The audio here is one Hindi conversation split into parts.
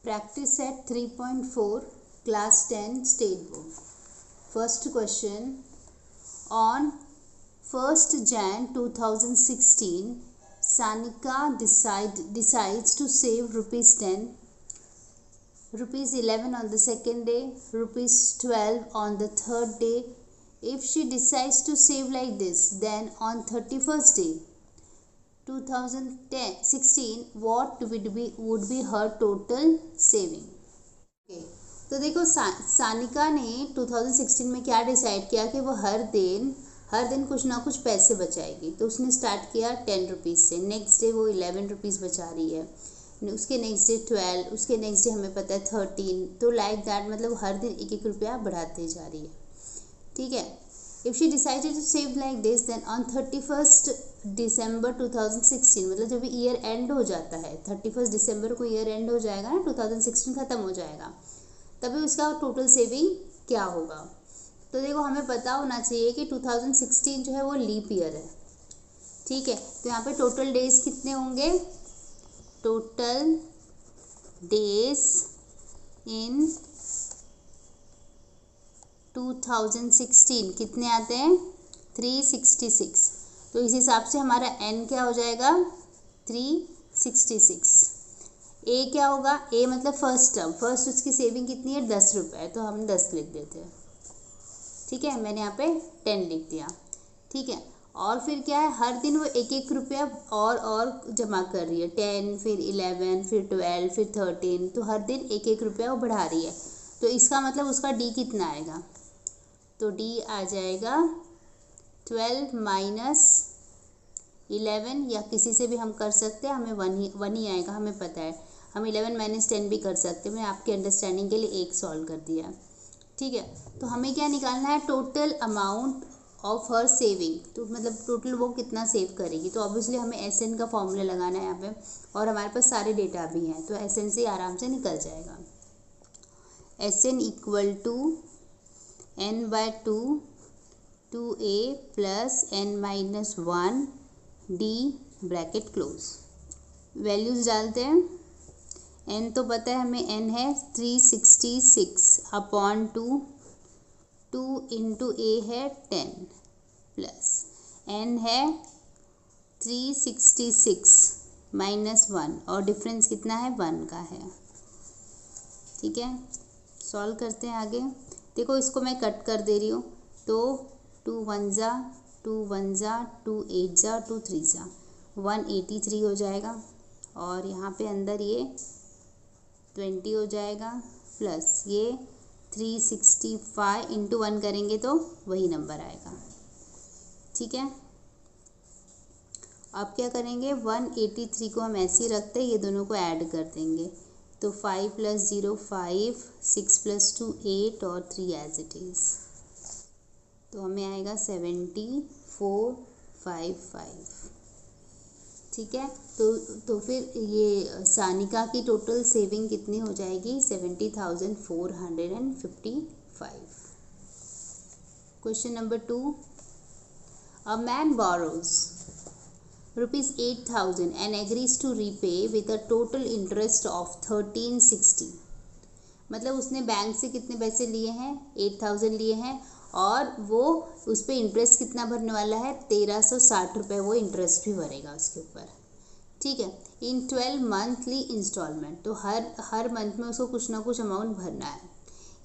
Practice set 3.4 Class 10 State Board. First question. On 1st Jan 2016, Sanika decides to save rupees 10, rupees 11 on the second day, rupees 12 on the third day. If she decides to save like this, then on 31st day 2016 what would be her total saving. Okay. तो देखो सानिका ने 2016 में क्या डिसाइड किया कि वो हर दिन कुछ ना कुछ पैसे बचाएगी। तो उसने स्टार्ट किया 10 रुपीज़ से, नेक्स्ट डे वो 11 रुपीज़ बचा रही है, उसके नेक्स्ट डे 12, उसके नेक्स्ट डे हमें पता है 13। तो लाइक दैट मतलब हर दिन एक एक रुपया बढ़ाते जा रही है। ठीक है। If she decided to save like this, then on 31st December 2016, मतलब जब ईयर एंड हो जाता है 31st दिसंबर को ईयर एंड हो जाएगा ना, 2016 ख़त्म हो जाएगा, तभी उसका टोटल सेविंग क्या होगा। तो देखो हमें पता होना चाहिए कि 2016 जो है वो लीप ईयर है। ठीक है। तो यहाँ पे टोटल डेज कितने होंगे, टोटल डेज इन 2016 कितने आते हैं, 366। तो इस हिसाब से हमारा n क्या हो जाएगा, 366। ए क्या होगा, ए मतलब फर्स्ट टर्म, फर्स्ट उसकी सेविंग कितनी है, 10 रुपये, तो हम 10 लिख देते हैं। ठीक है, मैंने यहाँ पे 10 लिख दिया। ठीक है। और फिर क्या है, हर दिन वो एक एक रुपया और जमा कर रही है, 10 फिर 11 फिर 12 फिर 13, तो हर दिन एक एक रुपया वो बढ़ा रही है। तो इसका मतलब उसका डी कितना आएगा, तो डी आ जाएगा 12 माइनस 11, या किसी से भी हम कर सकते हैं, हमें वन ही आएगा, हमें पता है। हम 11 माइनस 10 भी कर सकते हैं, मैं आपके अंडरस्टैंडिंग के लिए एक सॉल्व कर दिया। ठीक है। तो हमें क्या निकालना है, total amount of her saving, तो मतलब टोटल वो कितना सेव करेगी। तो ऑब्वियसली हमें एसएन का फॉर्मूला लगाना है यहाँ पे, और हमारे पास सारे डेटा भी हैं, तो एसएन से आराम से निकल जाएगा। SN equal to n/2 2a plus n-1 D bracket close. Values डालते हैं। n तो पता है हमें, n है 366/2, 2 इंटू ए है 10 प्लस n है 366 माइनस 1, और डिफरेंस कितना है, 1 का है। ठीक है। सॉल्व करते हैं आगे। देखो इसको मैं कट कर दे रही हूँ, तो 2 1 जा 2 1 जा 2 8 जा 2 3 जा 183 हो जाएगा, और यहाँ पे अंदर ये 20 हो जाएगा, प्लस ये 365 इंटू 1 करेंगे तो वही नंबर आएगा। ठीक है। अब क्या करेंगे, 183 को हम ऐसे ही रखते हैं, ये दोनों को ऐड कर देंगे, तो 5 + 0 5, 6 + 2 8 और 3 एज इट इज़, तो हमें आएगा 7455। ठीक है। तो फिर ये सानिका की टोटल सेविंग कितनी हो जाएगी, 70,455। Question number 2। A man borrows ₹8,000 and agrees to repay with a total interest of 1360। मतलब उसने बैंक से कितने पैसे लिए हैं, 8,000 लिए हैं, और वो उस पर इंटरेस्ट कितना भरने वाला है, 1360 रुपये वो इंटरेस्ट भी भरेगा उसके ऊपर। ठीक है। इन 12 मंथली इंस्टॉलमेंट, तो हर मंथ में उसको कुछ ना कुछ अमाउंट भरना है।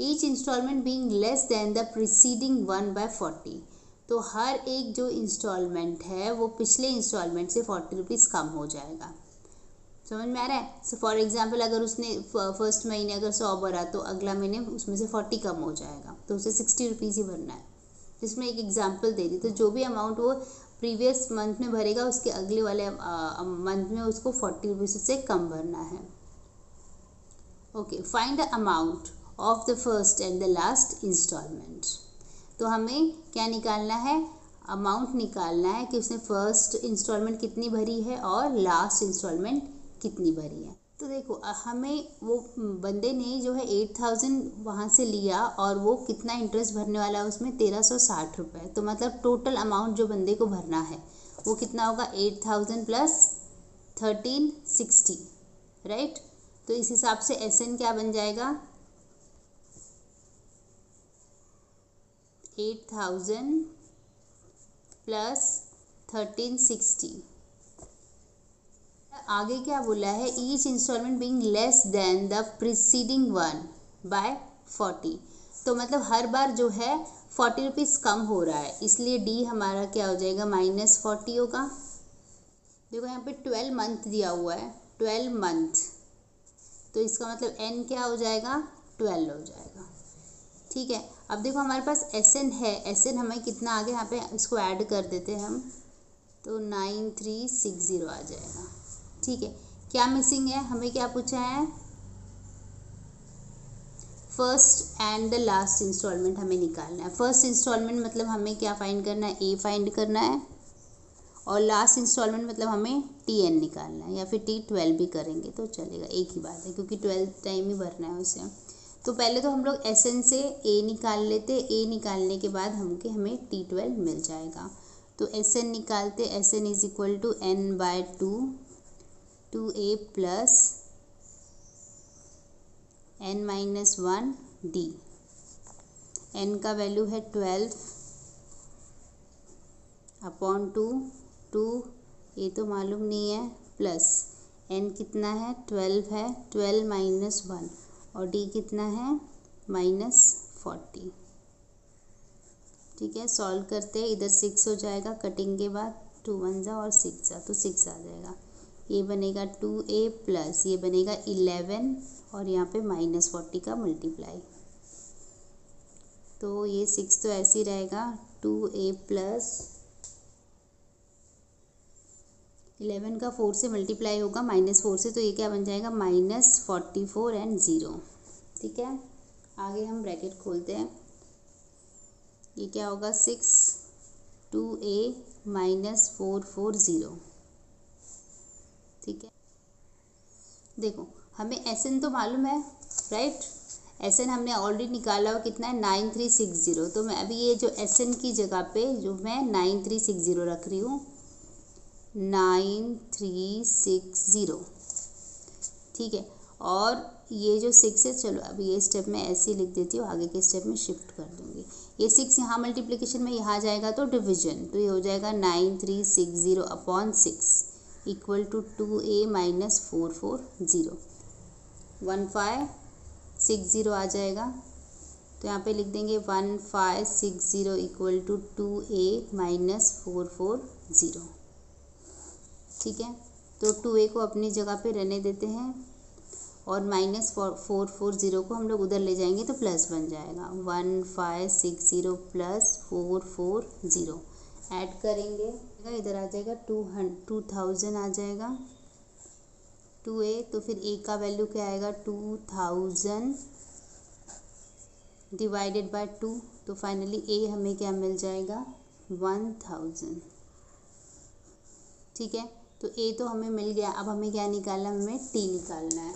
Each instalment being less than the preceding 1/40, तो हर एक जो इंस्टॉलमेंट है वो पिछले इंस्टॉलमेंट से 40 रुपीज़ कम हो जाएगा। समझ में आ रहा है। सो फॉर एग्जांपल अगर उसने फर्स्ट महीने अगर 100 भरा, तो अगला महीने उसमें से 40 कम हो जाएगा, तो उसे 60 रुपीज़ ही भरना है। जिसमें एक एग्जांपल दे दी, तो जो भी अमाउंट वो प्रीवियस मंथ में भरेगा, उसके अगले वाले मंथ में उसको 40 रुपीज़ से कम भरना है। Okay. Find the amount of the first and the last instalment. तो हमें क्या निकालना है, अमाउंट निकालना है कि उसने फर्स्ट इंस्टॉलमेंट कितनी भरी है और लास्ट इंस्टॉलमेंट कितनी भरी है। तो देखो हमें वो बंदे ने जो है 8,000 वहाँ से लिया, और वो कितना इंटरेस्ट भरने वाला है उसमें, 1360 रुपये। तो मतलब टोटल अमाउंट जो बंदे को भरना है वो कितना होगा, 8,000 प्लस 1360, राइट। तो इस हिसाब से SN क्या बन जाएगा, 8,000 प्लस 1360। आगे क्या बोला है, each instalment being less than the preceding one by 40। तो मतलब हर बार जो है 40 रुपीज़ कम हो रहा है, इसलिए डी हमारा क्या हो जाएगा, -40 होगा। देखो यहाँ पे 12 मंथ दिया हुआ है, 12 मंथ, तो इसका मतलब एन क्या हो जाएगा, 12 हो जाएगा। ठीक है, अब देखो हमारे पास SN है, SN हमें कितना आगे यहाँ पे इसको ऐड कर देते हैं हम, तो 9360 आ जाएगा। ठीक है, क्या मिसिंग है, हमें क्या पूछा है, first and the last instalment हमें निकालना है। फर्स्ट इंस्टॉलमेंट मतलब हमें क्या फाइंड करना है, ए फाइंड करना है, और लास्ट इंस्टॉलमेंट मतलब हमें TN निकालना है, या फिर T12 भी करेंगे तो चलेगा, एक ही बात है, क्योंकि 12 टाइम ही भरना है उसे। तो पहले तो हम लोग SN से A निकाल लेते, A निकालने के बाद हमें T12 मिल जाएगा। तो SN निकालते, SN is equal to N/2 2A plus N-1 D। N का वैल्यू है 12 अपॉन 2 ये तो मालूम नहीं है, प्लस N कितना है, 12 है, 12 - 1, और D कितना है, -40। ठीक है, सॉल्व करते हैं, इधर 6 हो जाएगा, कटिंग के बाद 2 1 जा और 6 जा, तो 6 आ जाएगा। ये बनेगा 2A प्लस ये बनेगा 11, और यहाँ पे -40 का मल्टीप्लाई, तो ये 6 तो ऐसे ही रहेगा, 2A प्लस 11 का 4 से मल्टीप्लाई होगा -4 से, तो ये क्या बन जाएगा, -44 एंड 0। ठीक है, आगे हम ब्रैकेट खोलते हैं, ये क्या होगा, 6 2A -440। ठीक है, देखो हमें SN तो मालूम है, राइट, SN हमने ऑलरेडी निकाला हुआ, कितना है, 9360। तो मैं अभी ये जो SN की जगह पे जो मैं 9360 रख रही हूँ, 9360। ठीक है, और ये जो 6 है, चलो अभी ये स्टेप में ऐसे ही लिख देती हूँ, आगे के स्टेप में शिफ्ट कर दूँगी। ये 6 यहाँ मल्टीप्लिकेशन में यहाँ जाएगा तो डिवीजन, तो ये हो जाएगा 9360 अपॉन 6 इक्वल टू 2A -440, 1560 आ जाएगा। तो यहाँ पे लिख देंगे 1560 इक्वल टू 2A -440। ठीक है, तो 2A को अपनी जगह पे रहने देते हैं, और -440 को हम लोग उधर ले जाएंगे तो प्लस बन जाएगा, 1560 प्लस 440 ऐड करेंगे, इधर आ जाएगा 2000 आ जाएगा, 2A, तो फिर A का वैल्यू क्या आएगा, 2000 डिवाइडेड बाय 2, तो फाइनली A हमें क्या मिल जाएगा, 1000। ठीक है, तो A तो हमें मिल गया, अब हमें क्या निकालना है, हमें T निकालना है।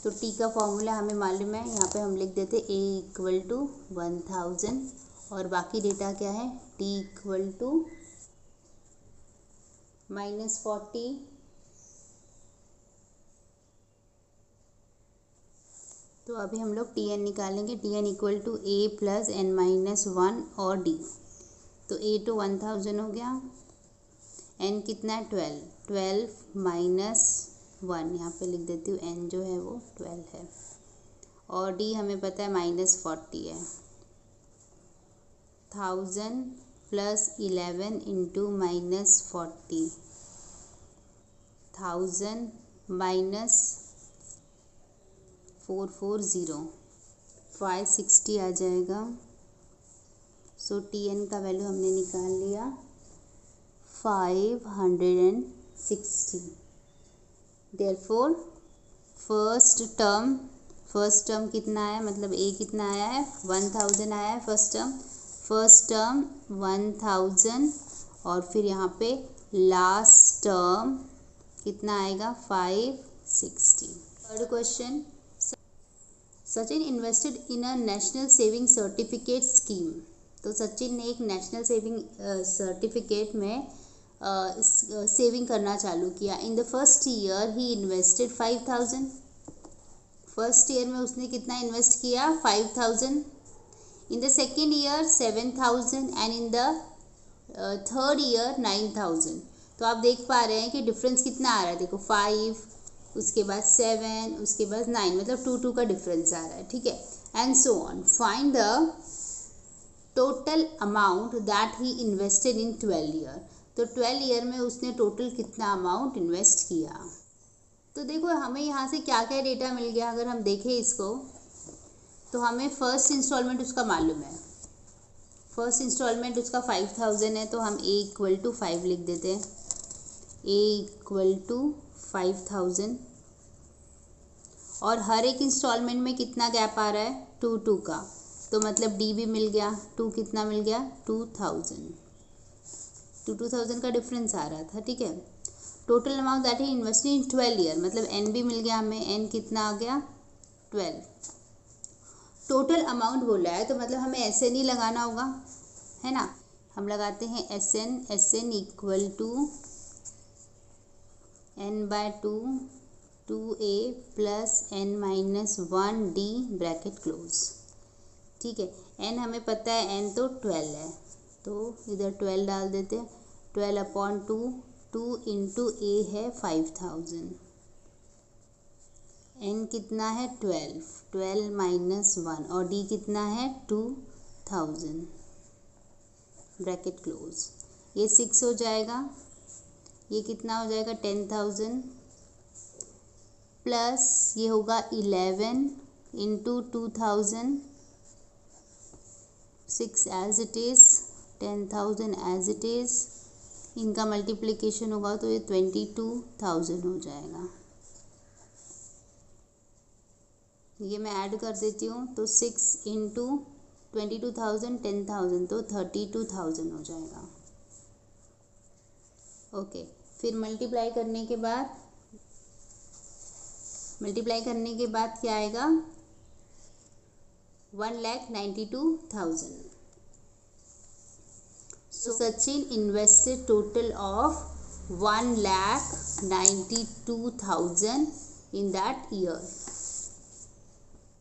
तो T का फॉर्मूला हमें मालूम है, यहाँ पे हम लिख देते A इक्वल टू 1000, और बाकी डेटा क्या है, T इक्वल टू -40 तो अभी हम लोग TN निकालेंगे, TN equal to A plus N-1 और D। तो A तो 1000 हो गया, N कितना है, 12 -1, यहाँ पे लिख देती हूँ, N जो है वो 12 है, और D हमें पता है -40 है, 1000 प्लस 11 इंटू -40, 1000 माइनस 440, 560 आ जाएगा। सो TN का वैल्यू हमने निकाल लिया 560। देयरफॉर फर्स्ट टर्म कितना आया, मतलब A कितना आया है, 1000 आया है फर्स्ट टर्म 1000, और फिर यहाँ पे लास्ट टर्म कितना आएगा, 560। Third question, Sachin invested in a national saving certificate scheme. तो सचिन ने एक नेशनल सेविंग सर्टिफिकेट में सेविंग करना चालू किया। In the first year he invested 5000। First year में उसने कितना इन्वेस्ट किया? 5000। In the second year 7000 and in the third year 9000। तो आप देख पा रहे हैं कि डिफरेंस कितना आ रहा है। देखो 5, उसके बाद 7, उसके बाद 9, मतलब 2 का डिफरेंस आ रहा है। ठीक है, and so on. Find the total amount that he invested in 12 year. तो 12 ईयर में उसने टोटल कितना अमाउंट इन्वेस्ट किया। तो देखो हमें यहाँ से क्या क्या डेटा मिल गया। अगर हम देखें इसको तो हमें फर्स्ट इंस्टॉलमेंट उसका मालूम है। फर्स्ट इंस्टॉलमेंट उसका 5000 है, तो हम a = 5 लिख देते हैं। a = 5000 और हर एक इंस्टॉलमेंट में कितना गैप आ रहा है? 2 का। तो मतलब d भी मिल गया। 2 कितना मिल गया? 2000। 2000 का डिफरेंस आ रहा था। ठीक है, total amount that he invested in 12 year, मतलब n भी मिल गया हमें। n कितना आ गया? 12। टोटल अमाउंट बोला है तो मतलब हमें SN ही लगाना होगा, है ना। हम लगाते हैं SN = n/2 2a + n-1d bracket close. ठीक है, n हमें पता है, n तो 12 है, तो इधर 12 डाल देते हैं। 12/2, 2 × a है 5000। n कितना है? 12, 12 - 1 और d कितना है? 2000 ब्रैकेट क्लोज। ये 6 हो जाएगा। ये कितना हो जाएगा? 10000 प्लस ये होगा 11 × 2000। 6 as it is, 10000 as it is. इनका मल्टीप्लिकेशन होगा तो ये 22000 हो जाएगा। ये मैं ऐड कर देती हूँ, तो 6 × 22,000 10,000, तो 32,000 हो जाएगा। ओके, फिर मल्टीप्लाई करने के बाद क्या आएगा? 1,92,000। So Sachin invested total of 1,92,000 in that year.